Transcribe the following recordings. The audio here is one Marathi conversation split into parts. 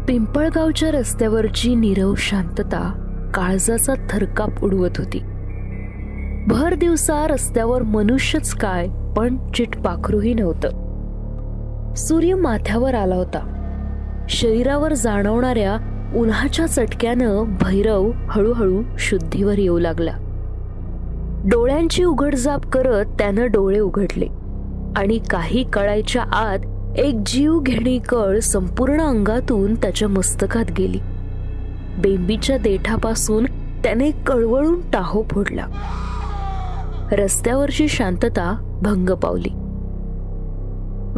पिंपळगावच्या रस्त्यावरची नीरव शांतता काळजाचा थरकाप उडवत होती. भर दिवसा रस्त्यावर मनुष्यच काय पण चिटपाखरूही नव्हतं. सूर्य माथ्यावर आला होता. शरीरावर जाणवणाऱ्या उन्हाच्या चटक्यानं भैरव हळूहळू शुद्धीवर येऊ लागला. डोळ्यांची उघडझाप करत त्यानं डोळे उघडले आणि काही कळायच्या आत एक जीव घेणी कळ संपूर्ण अंगातून त्याच्या मस्तकात गेली. बेंबीच्या देठापासून त्याने कळवळून टाहो फोडला. रस्त्यावरची शांतता भंग पावली.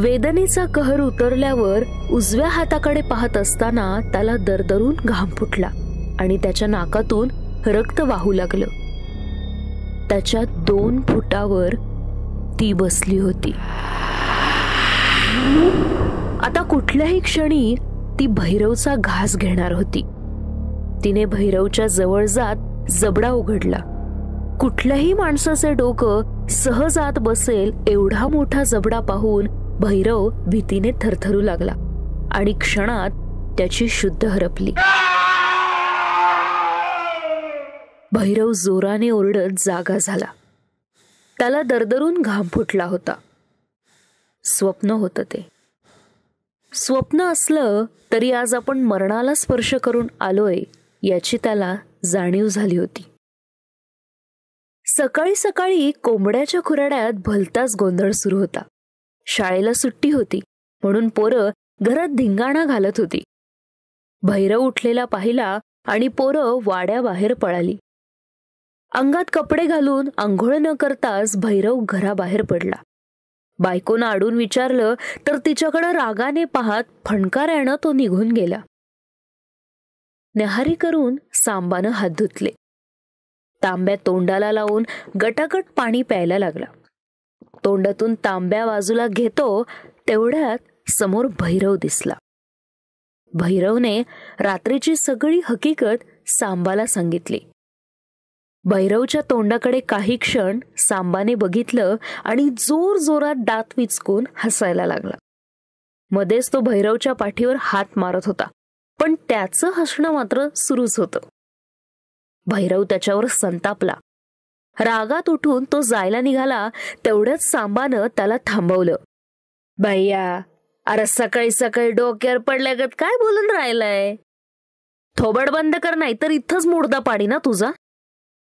वेदनेचा कहर उतरल्यावर उजव्या हाताकडे पाहत असताना त्याला दरदरून घाम फुटला आणि त्याच्या नाकातून रक्त वाहू लागलं. त्याच्या 2 फुटावर ती बसली होती. आता कुठल्याही क्षणी ती भैरवचा घास घेणार होती. तिने भैरवच्या जवळ जात जबडा उघडला. कुठल्याही माणसाचे डोकं सहज आत बसेल एवढा मोठा जबडा पाहून भैरव भीतीने थरथरू लागला आणि क्षणात त्याची शुद्ध हरपली. भैरव जोराने ओरडत जागा झाला. त्याला दरदरून घाम फुटला होता. स्वप्न होतं ते. स्वप्न असलं तरी आज आपण मरणाला स्पर्श करून आलोय याची त्याला जाणीव झाली होती. सकाळी सकाळी कोंबड्याच्या खुराड्यात भलताच गोंधळ सुरू होता. शाळेला सुट्टी होती म्हणून पोरं घरात धिंगाणा घालत होती. भैरव उठलेला पाहिला आणि पोरं वाड्याबाहेर पळाली. अंगात कपडे घालून आंघोळ न करताच भैरव घराबाहेर पडला. बायकोनं आडून विचारलं तर तिच्याकडे रागाने पाहत फणकाऱ्यानं तो निघून गेला. न्याहारी करून सांबानं हात धुतले. तांब्या तोंडाला लावून गटागट पाणी प्यायला लागला. तोंडातून तांब्या बाजूला घेतो तेवढ्यात समोर भैरव दिसला. भैरवने रात्रीची सगळी हकीकत सांबाला सांगितली. भैरवच्या तोंडाकडे काही क्षण सांबाने बघितलं आणि जोर जोरात दात विचकून हसायला लागला. मध्येच तो भैरवच्या पाठीवर हात मारत होता, पण त्याचं हसणं मात्र सुरूच होतं. भैरव त्याच्यावर संतापला. रागात उठून तो जायला निघाला तेवढ्याच सांबानं त्याला थांबवलं. भैया, अरे सकाळी सकाळी डोक्यावर पडल्यागत काय बोलून राहिलाय? थोबड बंद कर, नाही तर इथंच मुर्दा पाडी ना तुझा.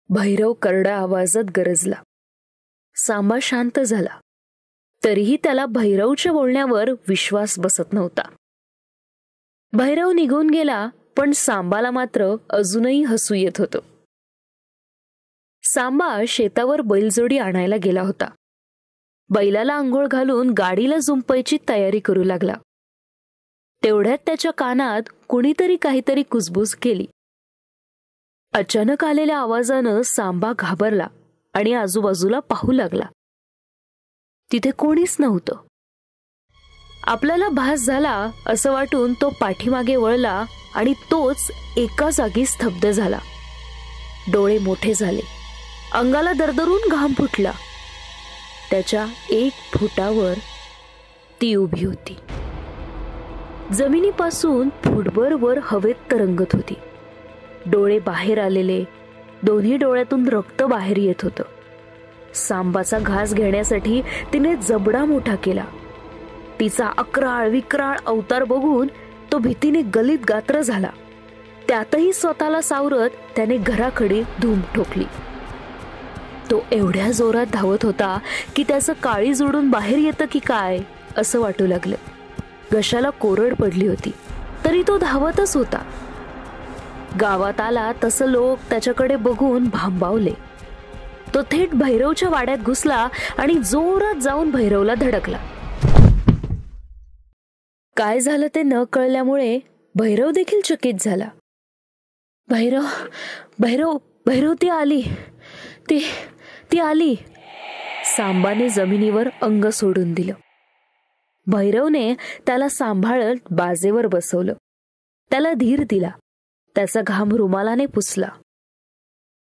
भैरव करड्या आवाजात गरजला. सांबा शांत झाला. तरीही त्याला भैरवच्या बोलण्यावर विश्वास बसत नव्हता. भैरव निघून गेला, पण सांबाला मात्र अजूनही हसू येत होतं. सांबा शेतावर बैलजोडी आणायला गेला होता. बैलाला आंघोळ घालून गाडीला जुंपायची तयारी करू लागला. तेवढ्यात त्याच्या कानात कुणीतरी काहीतरी कुजबूज केली. अचानक आलेल्या आवाजानं सांबा घाबरला आणि आजूबाजूला पाहू लागला. तिथे कोणीच नव्हतं. आपल्याला भास झाला असं वाटून तो पाठीमागे वळला आणि तोच एका जागी स्तब्ध झाला. डोळे मोठे झाले. अंगाला दरदरून घाम फुटला. त्याच्या 1 फुटावर ती उभी होती. जमिनीपासून फुटभर वर हवेत तरंगत होती. डोळे बाहेर आलेले, दोन्ही डोळ्यातून रक्त बाहेर येत होतं. सांबाचा घास घेण्यासाठी तिने जबडा मोठा केला. तिचा अक्राळ विक्राळ अवतार बघून तो भीतीने गलित गात्र झाला. त्यातही स्वतःला सावरत त्याने घराकडे धूम ठोकली. तो एवढ्या जोरात धावत होता की त्याचं काळीज उडून बाहेर येतं की काय असं वाटू लागलं. घशाला कोरड पडली होती तरी तो धावतच होता. गावात आला तसं लोक त्याच्याकडे बघून भांबावले. तो थेट भैरवच्या वाड्यात घुसला आणि जोरात जाऊन भैरवला धडकला. काय झालं ते न कळल्यामुळे भैरव देखील चकित झाला. भैरव भैरव भैरव ती आली, ती आली. सांबाने जमिनीवर अंग सोडून दिलं. भैरवने त्याला सांभाळत बाजेवर बसवलं. त्याला धीर दिला. त्याचा घाम रुमालाने पुसला.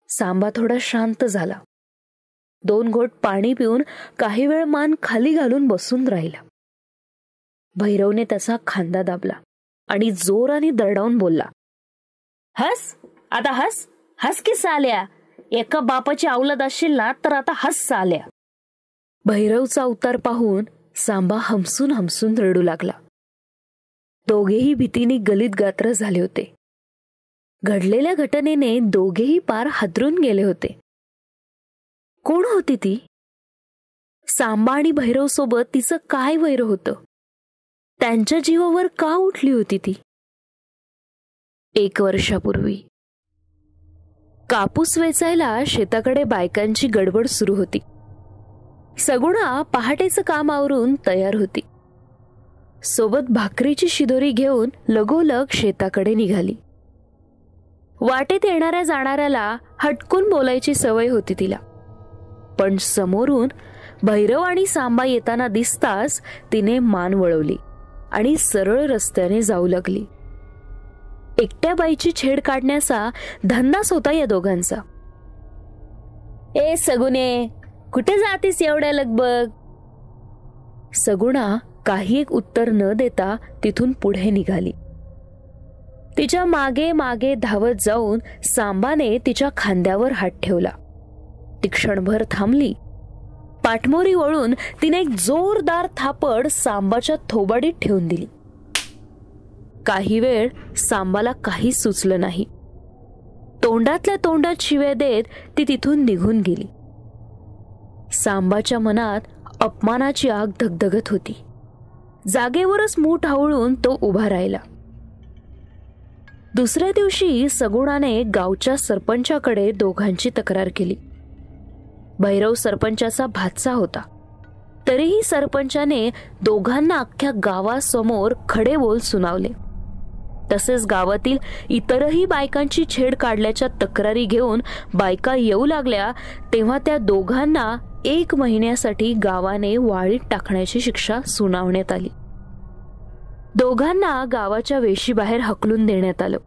सांबा थोडा शांत झाला. 2 घोट पाणी पिऊन काही वेळ मान खाली घालून बसून राहिला. भैरवने त्याचा खांदा दाबला आणि जोराने दरडावून बोलला, हस, आता हस, हस की साल्या. एका बापाची अवलाद असशील ना तर आता हस साल्या. भैरवचा अवतार पाहून सांबा हमसून हमसून रडू लागला. दोघेही भीतीने गलित गात्र झाले होते. घडलेल्या घटनेने दोघेही पार हादरून गेले होते. कोण होती ती? सांबा आणि भैरव सोबत तिचं काय वैर होतं? त्यांच्या जीवावर का उठली होती ती? 1 वर्षापूर्वी कापूस वेचायला शेताकडे बायकांची गडबड सुरू होती. सगुणा पहाटेचं काम आवरून तयार होती. सोबत भाकरीची शिदोरी घेऊन लगोलग शेताकडे निघाली. वाटेत येणाऱ्या जाणाऱ्याला हटकून बोलायची सवय होती तिला. पण समोरून भैरव आणि सांबा येताना दिसताच तिने मान वळवली आणि सरळ रस्त्याने जाऊ लागली. एकट्या बाईची छेड काढण्याचा धंदाच होता या दोघांचा. ए सगुने, कुठे जातीस एवढ्या लगबग? सगुणा काही एक उत्तर न देता तिथून पुढे निघाली. तिच्या मागे मागे धावत जाऊन सांबाने तिच्या खांद्यावर हात ठेवला. ती क्षणभर थांबली. पाठमोरी वळून तिने एक जोरदार थापड सांबाच्या थोबाडीत ठेवून दिली. काही वेळ सांबाला काही सुचलं नाही. तोंडातल्या तोंडात शिव्या देत ती तिथून निघून गेली. सांबाच्या मनात अपमानाची आग धगधगत होती. जागेवरच मूठ हावळून तो उभा राहिला. दुसऱ्या दिवशी सगुणाने गावच्या सरपंचाकडे दोघांची तक्रार केली. भैरव सरपंचाचा भाचा होता. तरीही सरपंचाने दोघांना अख्ख्या गावासमोर खडे बोल सुनावले. तसेच गावातील इतरही बायकांची छेड काढल्याच्या तक्रारी घेऊन बायका येऊ लागल्या तेव्हा त्या दोघांना 1 महिन्यासाठी गावाने वाळीत टाकण्याची शिक्षा सुनावण्यात आली. दोघांना गावाच्या वेशीबाहेर हकलून देण्यात आलं.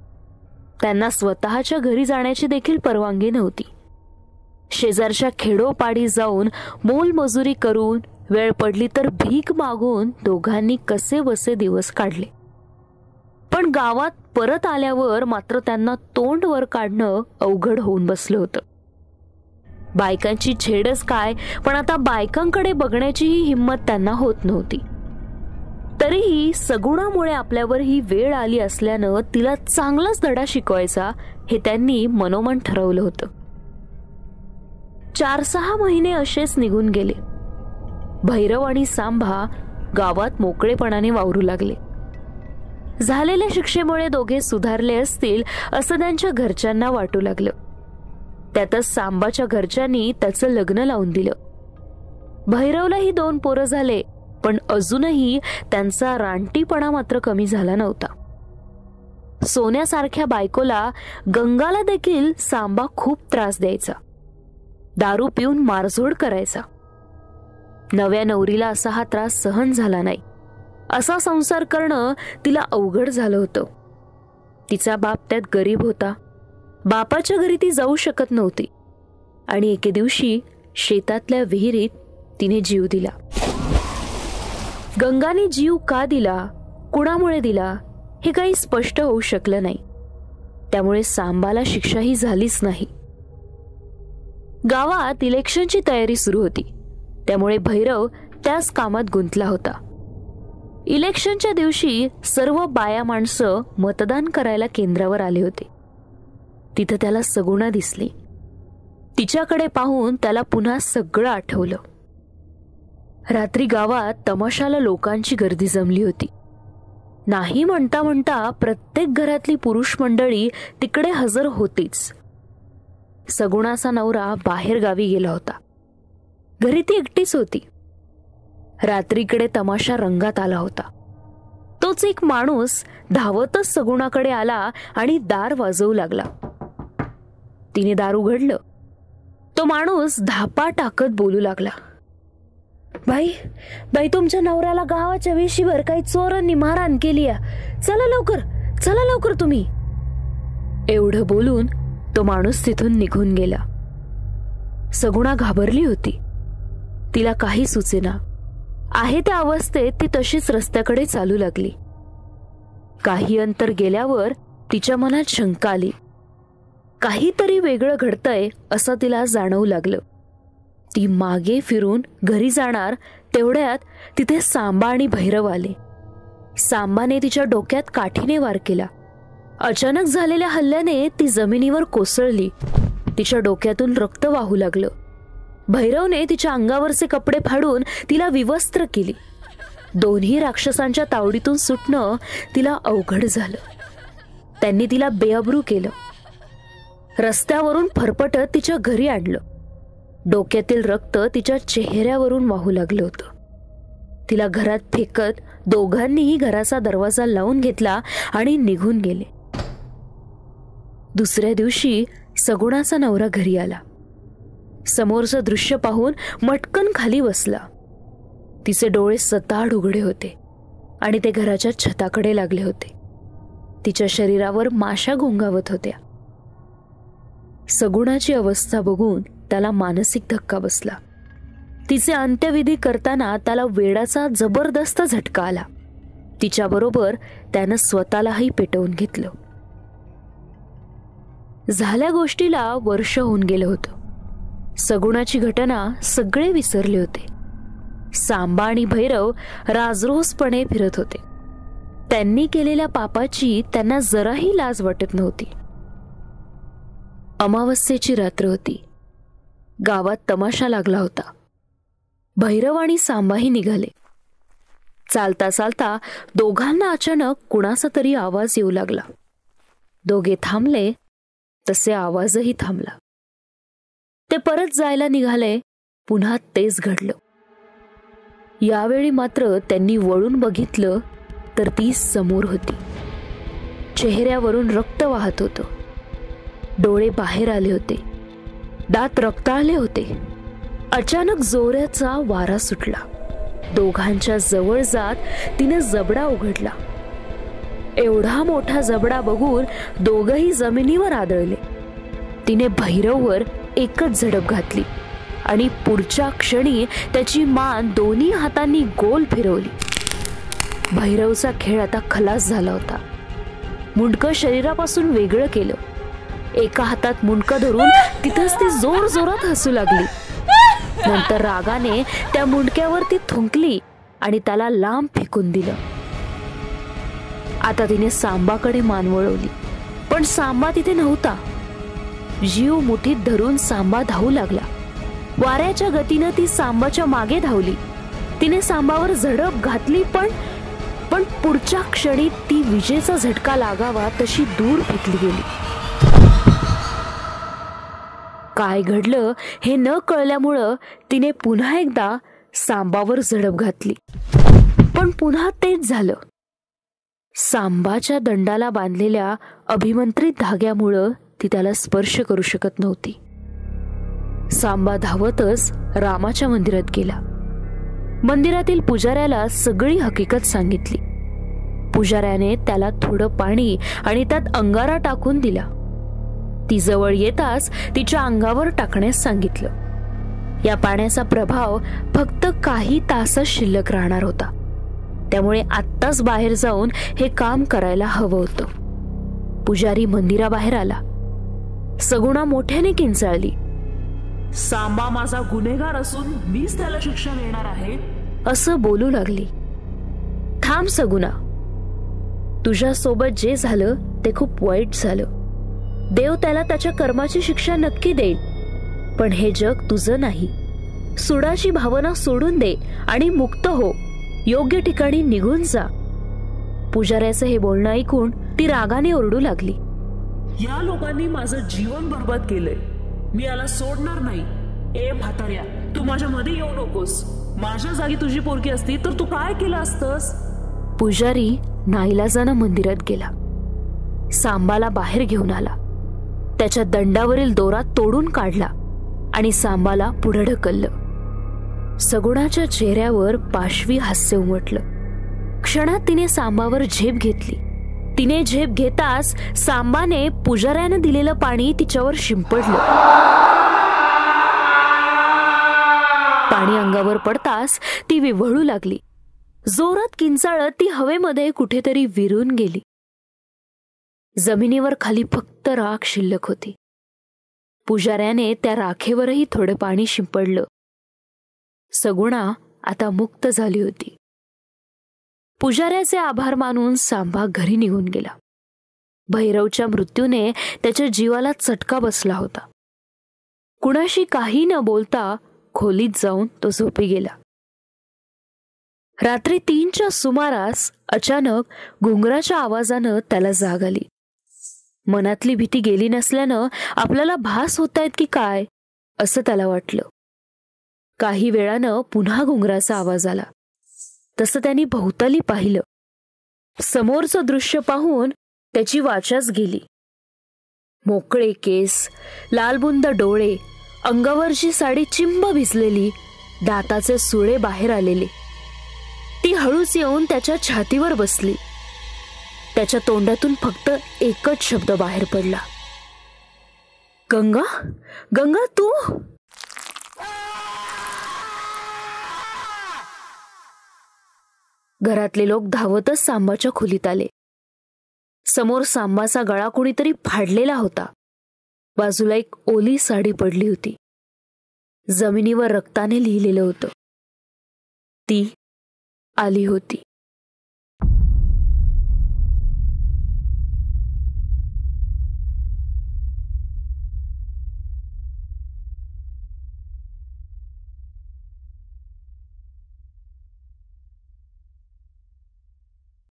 त्यांना स्वतःच्या घरी जाण्याची देखील परवानगी नव्हती. शेजारच्या खेडोपाडी जाऊन मोलमजुरी करून, वेळ पडली तर भीक मागून दोघांनी कसे बसे दिवस काढले. पण गावात परत आल्यावर मात्र त्यांना तोंड वर काढणं अवघड होऊन बसलं होतं. बायकांची छेडच काय, पण आता बायकांकडे बघण्याचीही हिंमत त्यांना होत नव्हती. तरीही सगुणामुळे आपल्यावर ही वेळ आली असल्यानं तिला चांगलाच धडा शिकवायचा हे त्यांनी मनोमन ठरवलं होतं. 4-6 महिने असेच निघून गेले. भैरव आणि सांबा गावात मोकळेपणाने वावरू लागले. झालेल्या शिक्षेमुळे दोघे सुधारले असतील असं त्यांच्या घरच्यांना वाटू लागलं. त्यातच सांबाच्या घरच्यांनी त्याचं लग्न लावून दिलं. भैरवलाही 2 पोरं झाले, पण अजूनही त्यांचा रानटीपणा मात्र कमी झाला नव्हता. सोन्यासारख्या बायकोला, गंगाला देखील सांबा खूप त्रास द्यायचा. दारू पिऊन मारझोड करायचा. नव्या नवरीला असा हा त्रास सहन झाला नाही. असा संसार करणं तिला अवघड झालं होतं. तिचा बाप त्यात गरीब होता. बापाच्या घरी ती जाऊ शकत नव्हती आणि एके दिवशी शेतातल्या विहिरीत तिने जीव दिला. गंगाने जीव का दिला, कुणामुळे दिला हे काही स्पष्ट होऊ शकलं नाही. त्यामुळे सांबाला शिक्षाही झालीच नाही. गावात इलेक्शनची तयारी सुरू होती. त्यामुळे भैरव त्याच कामात गुंतला होता. इलेक्शनच्या दिवशी सर्व बाया माणसं मतदान करायला केंद्रावर आले होते. तिथं त्याला सगुणा दिसली. तिच्याकडे पाहून त्याला पुन्हा सगळं आठवलं. रात्री गावात तमाशाला लोकांची गर्दी जमली होती. नाही म्हणता म्हणता प्रत्येक घरातली पुरुष मंडळी तिकडे हजर होतीच. सगुणाचा नवरा बाहेर गावी गेला होता. घरी ती एकटीच होती. रात्रीकडे तमाशा रंगात आला होता. तोच एक माणूस धावतच सगुणाकडे आला आणि दार वाजवू लागला. तिने दार उघडलं. तो माणूस धापा टाकत बोलू लागला, बाई, तुमच्या नवऱ्याला गावाच्या वेशीवर काही चोरांनी मारहाण केली. चला लवकर तुम्ही. एवढं बोलून तो माणूस तिथून निघून गेला. सगुणा घाबरली होती. तिला काही सुचेना. आहे त्या अवस्थेत ती तशीच रस्त्याकडे चालू लागली. काही अंतर गेल्यावर तिच्या मनात शंका आली. काहीतरी वेगळं घडतंय असं तिला जाणवू लागलं. ती मागे फिरून घरी जाणार तेवढ्यात तिथे सांबा आणि भैरव आले. सांबाने तिच्या डोक्यात काठीने वार केला. अचानक झालेल्या हल्ल्याने ती जमिनीवर कोसळली. तिच्या डोक्यातून रक्त वाहू लागलं. भैरवने तिच्या अंगावरचे कपडे फाडून तिला विवस्त्र केली. दोन्ही राक्षसांच्या तावडीतून सुटणं तिला अवघड झालं. त्यांनी तिला बेअब्रू केलं. रस्त्यावरून फरफटत तिच्या घरी आणलं. डोक्यातील रक्त तिच्या चेहऱ्यावरून वाहू लागलं होतं. तिला घरात फेकत दोघांनीही घराचा दरवाजा लावून घेतला आणि निघून गेले. दुसऱ्या दिवशी सगुणाचा नवरा घरी आला. समोरचं दृश्य पाहून मटकन खाली बसला. तिचे डोळे सताड उघडे होते आणि ते घराच्या छताकडे लागले होते. तिच्या शरीरावर माशा घोंगावत होत्या. सगुणाची अवस्था बघून त्याला मानसिक धक्का बसला. तिचे अंत्यविधी करताना त्याला वेडाचा जबरदस्त झटका आला. तिच्याबरोबर त्यानं स्वतःलाही पेटवून घेतलं. झाल्या गोष्टीला वर्ष होऊन गेलं होतं. सगुणाची घटना सगळे विसरले होते. सांबा आणि भैरव राजरोसपणे फिरत होते. त्यांनी केलेल्या पापाची त्यांना जराही लाज वाटत नव्हती. अमावस्येची रात्र होती. गावात तमाशा लागला होता. भैरव आणि सांबाही निघाले. चालता चालता दोघांना अचानक कुणाचा तरी आवाज येऊ लागला. दोघे थांबले तसे आवाजही थांबला. ते परत जायला निघाले. पुन्हा तेच घडलं. यावेळी मात्र त्यांनी वळून बघितलं तर ती समोर होती. चेहऱ्यावरून रक्त वाहत होतं. डोळे बाहेर आले होते. दात रक्ताळले होते. अचानक जोराचा वारा सुटला. दोघांच्या जवळ जात तिने जबडा उघडला. एवढा मोठा जबडा बघून दोघंही जमिनीवर आदळले. तिने भैरववर एकच झडप घातली आणि पुढच्या क्षणी त्याची मान दोन्ही हातांनी गोल फिरवली. भैरवचा खेळ आता खलास झाला होता. मुंडकं शरीरापासून वेगळं केलं. एका हातात मुंडकं धरून तिथंच ती जोर जोरात हसू लागली. नंतर रागाने त्या मुंडक्यावर ती थुंकली आणि त्याला लांब फेकून दिलं. आता तिने सांबाकडे मान वळवली, पण सांबा तिथे नव्हता. जीव मुठीत धरून सांबा धावू लागला. वाऱ्याच्या गतीनं ती सांबाच्या मागे धावली. तिने सांबावर झडप घातली, पण पुढच्या क्षणी ती विजेचा झटका लागावा तशी दूर फेकली गेली. काय घडलं हे न कळल्यामुळं तिने पुन्हा एकदा सांबावर झडप घातली, पण पुन्हा तेच झालं. सांबाच्या दंडाला बांधलेल्या अभिमंत्रित धाग्यामुळं ती त्याला स्पर्श करू शकत नव्हती. सांबा धावतच रामाच्या मंदिरात गेला. मंदिरातील पुजाऱ्याला सगळी हकीकत सांगितली. पुजाऱ्याने त्याला थोडं पाणी आणि त्यात अंगारा टाकून दिला. ती जवळ येताच तिच्या अंगावर टाकण्यास सांगितलं. या पाण्याचा प्रभाव फक्त काही तासच शिल्लक राहणार होता. त्यामुळे आत्ताच बाहेर जाऊन हे काम करायला हवं होतं. पुजारी मंदिराबाहेर आला. सगुणा मोठ्याने किंचाळली. सांबा माझा गुन्हेगार असून मीच त्याला शिक्षा देणार आहे असं बोलू लागली. थांब सगुणा, तुझ्यासोबत जे झालं ते खूप वाईट झालं. देव त्याला त्याच्या कर्माची शिक्षा नक्की देईल, पण हे जग तुझं नाही. सुडाची भावना सोडून दे आणि मुक्त हो. योग्य ठिकाणी निघून जा. पुजाऱ्याचं हे बोलणं ऐकून ती रागाने ओरडू लागली. या लोकांनी माझं जीवन बर्बाद केलंय. मी याला सोडणार नाही. ए म्हाताऱ्या, तू माझ्या मध्ये येऊ नकोस. माझ्या जागी तुझी पोरगी असती तर तू काय केलं असतंस? पुजारी नाईलाजानं मंदिरात गेला. सांबाला बाहेर घेऊन आला. त्याच्या दंडावरील दोरा तोडून काढला आणि सांबाला पुढे ढकललं. सगुणाच्या चेहऱ्यावर पाशवी हास्य उमटलं. क्षणात तिने सांबावर झेप घेतली. तिने झेप घेताच सांबाने पुजाऱ्यानं दिलेलं पाणी तिच्यावर शिंपडलं. पाणी अंगावर पडताच ती विव्हळू लागली. जोरात किंचाळत ती हवेमध्ये कुठेतरी विरून गेली. जमिनीवर खाली फक्त राख शिल्लक होती. पुजाऱ्याने त्या राखेवरही थोडे पाणी शिंपडलं. सगुणा आता मुक्त झाली होती. पुजाऱ्याचे आभार मानून सांबा घरी निघून गेला. भैरवच्या मृत्यूने त्याच्या जीवाला चटका बसला होता. कुणाशी काही न बोलता खोलीत जाऊन तो झोपी गेला. रात्री 3च्या सुमारास अचानक घुंगराच्या आवाजानं त्याला जाग आली. मनातली भीती गेली नसल्यानं आपल्याला भास होतायत की काय असं त्याला वाटलं. काही वेळानं पुन्हा घुंगराचा आवाज आला. तसं त्यांनी भोवताली पाहिलं. समोरचं दृश्य पाहून त्याची वाचाच गेली. मोकळे केस, लालबुंद डोळे, अंगावरची साडी चिंब भिजलेली, दाताचे सुळे बाहेर आलेले. ती हळूच येऊन त्याच्या छातीवर बसली. त्याच्या तोंडातून फक्त एकच शब्द बाहेर पडला, गंगा, गंगा तू. घरातले लोक धावतच सांबाच्या खोलीत आले. समोर सांबाचा गळा कुणीतरी फाडलेला होता. बाजूला एक ओली साडी पडली होती. जमिनीवर रक्ताने लिहिलेलं होतं, ती आली होती.